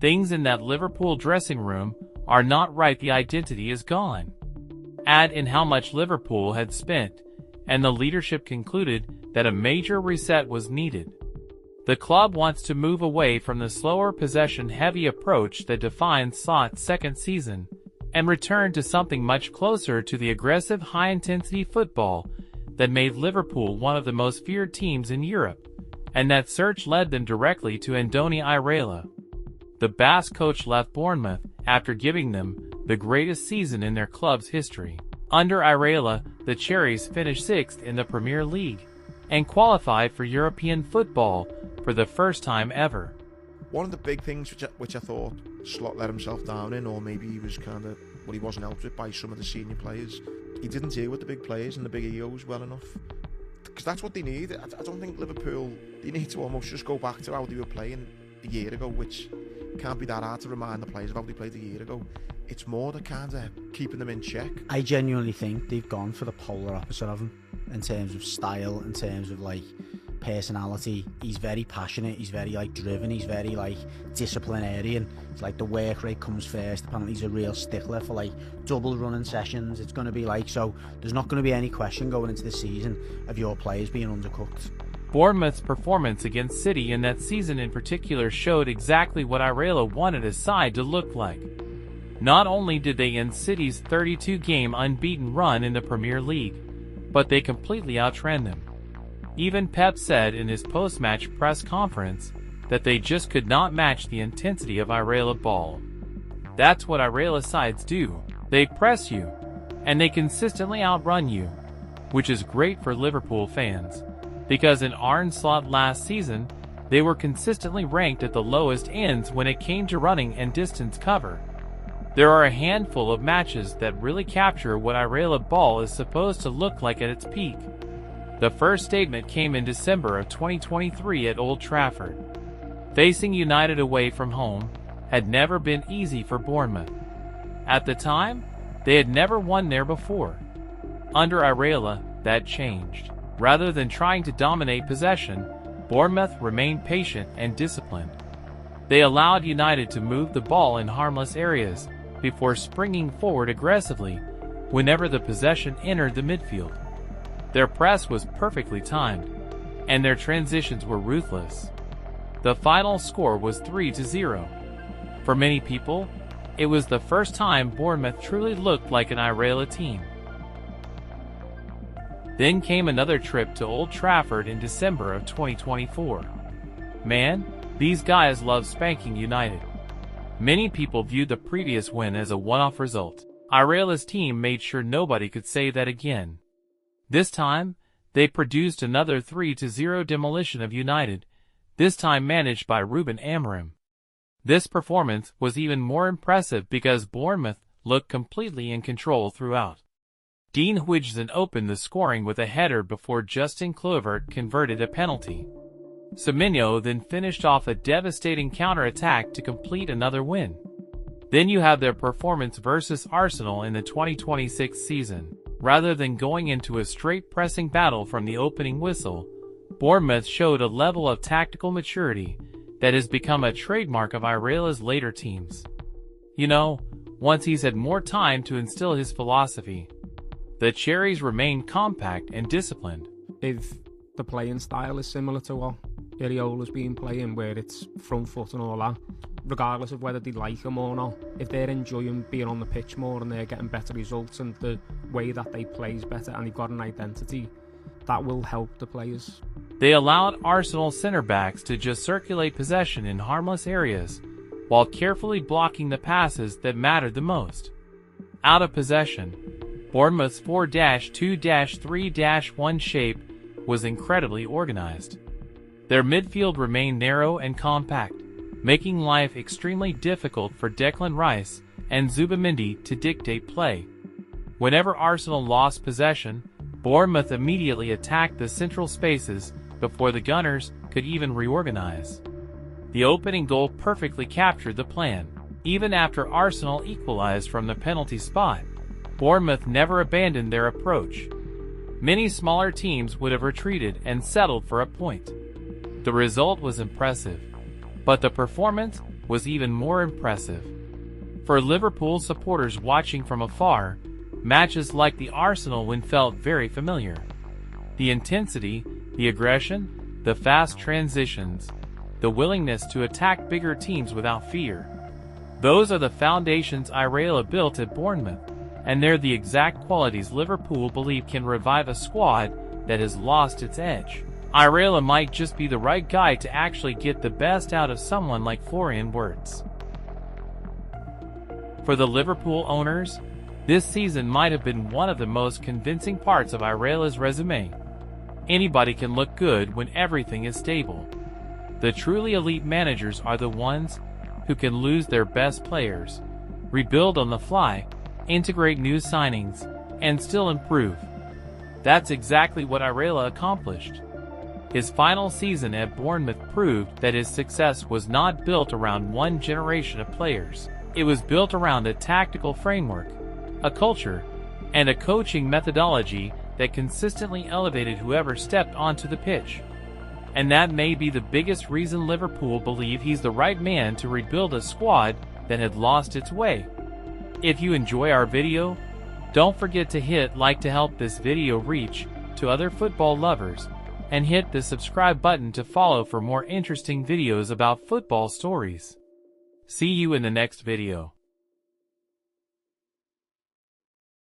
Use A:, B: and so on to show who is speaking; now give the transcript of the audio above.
A: Things in that Liverpool dressing room are not right. The identity is gone. Add in how much Liverpool had spent, and the leadership concluded that a major reset was needed. The club wants to move away from the slower possession-heavy approach that defines Slot's second season, and return to something much closer to the aggressive high-intensity football that made Liverpool one of the most feared teams in Europe, and that search led them directly to Andoni Iraola. The Basque coach left Bournemouth after giving them the greatest season in their club's history. Under Iraola, the Cherries finished 6th in the Premier League and qualified for European football for the first time ever.
B: One of the big things which I thought Slot let himself down in, or maybe he was he wasn't helped with by some of the senior players, he didn't deal with the big players and the big egos well enough. Because that's what they need. I don't think Liverpool, they need to almost just go back to how they were playing a year ago, which can't be that hard to remind the players of how they played a year ago. It's more the kind of keeping them in check.
C: I genuinely think they've gone for the polar opposite of him in terms of style, in terms of personality. He's very passionate, he's very driven, he's very disciplinarian. It's the work rate comes first. Apparently he's a real stickler for double running sessions. It's going to be so there's not going to be any question going into the season of your players being undercooked.
A: Bournemouth's performance against City in that season in particular showed exactly what Iraola wanted his side to look like. Not only did they end City's 32-game unbeaten run in the Premier League, but they completely outran them. Even Pep said in his post-match press conference that they just could not match the intensity of Iraola ball. That's what Iraola sides do. They press you, and they consistently outrun you, which is great for Liverpool fans, because in Arne Slot last season, they were consistently ranked at the lowest ends when it came to running and distance cover. There are a handful of matches that really capture what Iraola ball is supposed to look like at its peak. The first statement came in December of 2023 at Old Trafford. Facing United away from home had never been easy for Bournemouth. At the time, they had never won there before. Under Iraola, that changed. Rather than trying to dominate possession, Bournemouth remained patient and disciplined. They allowed United to move the ball in harmless areas before springing forward aggressively whenever the possession entered the midfield. Their press was perfectly timed, and their transitions were ruthless. The final score was 3-0. For many people, it was the first time Bournemouth truly looked like an Iraola team. Then came another trip to Old Trafford in December of 2024. Man, these guys love spanking United. Many people viewed the previous win as a one-off result. Iraola's team made sure nobody could say that again. This time, they produced another 3-0 demolition of United, this time managed by Ruben Amorim. This performance was even more impressive because Bournemouth looked completely in control throughout. Dean Huijsen opened the scoring with a header before Justin Kluivert converted a penalty. Semenyo then finished off a devastating counter-attack to complete another win. Then you have their performance versus Arsenal in the 2026 season. Rather than going into a straight pressing battle from the opening whistle, Bournemouth showed a level of tactical maturity that has become a trademark of Iraola's later teams. Once he's had more time to instill his philosophy, the Cherries remain compact and disciplined.
D: If the playing style is similar to what Iraola's been playing, where it's front foot and all that, regardless of whether they like him or not, if they're enjoying being on the pitch more and they're getting better results and the way that they play is better and they've got an identity, that will help the players.
A: They allowed Arsenal centre-backs to just circulate possession in harmless areas, while carefully blocking the passes that mattered the most. Out of possession, Bournemouth's 4-2-3-1 shape was incredibly organized. Their midfield remained narrow and compact, making life extremely difficult for Declan Rice and Zubimendi to dictate play. Whenever Arsenal lost possession, Bournemouth immediately attacked the central spaces before the Gunners could even reorganize. The opening goal perfectly captured the plan. Even after Arsenal equalized from the penalty spot, Bournemouth never abandoned their approach. Many smaller teams would have retreated and settled for a point. The result was impressive, but the performance was even more impressive. For Liverpool supporters watching from afar, matches like the Arsenal win felt very familiar. The intensity, the aggression, the fast transitions, the willingness to attack bigger teams without fear. Those are the foundations Iraola built at Bournemouth, and they're the exact qualities Liverpool believe can revive a squad that has lost its edge. Iraola might just be the right guy to actually get the best out of someone like Florian Wirtz. For the Liverpool owners, this season might have been one of the most convincing parts of Iraola's resume. Anybody can look good when everything is stable. The truly elite managers are the ones who can lose their best players, rebuild on the fly, integrate new signings, and still improve. That's exactly what Iraola accomplished. His final season at Bournemouth proved that his success was not built around one generation of players. It was built around a tactical framework, a culture, and a coaching methodology that consistently elevated whoever stepped onto the pitch. And that may be the biggest reason Liverpool believe he's the right man to rebuild a squad that had lost its way. If you enjoy our video, don't forget to hit like to help this video reach to other football lovers, and hit the subscribe button to follow for more interesting videos about football stories. See you in the next video.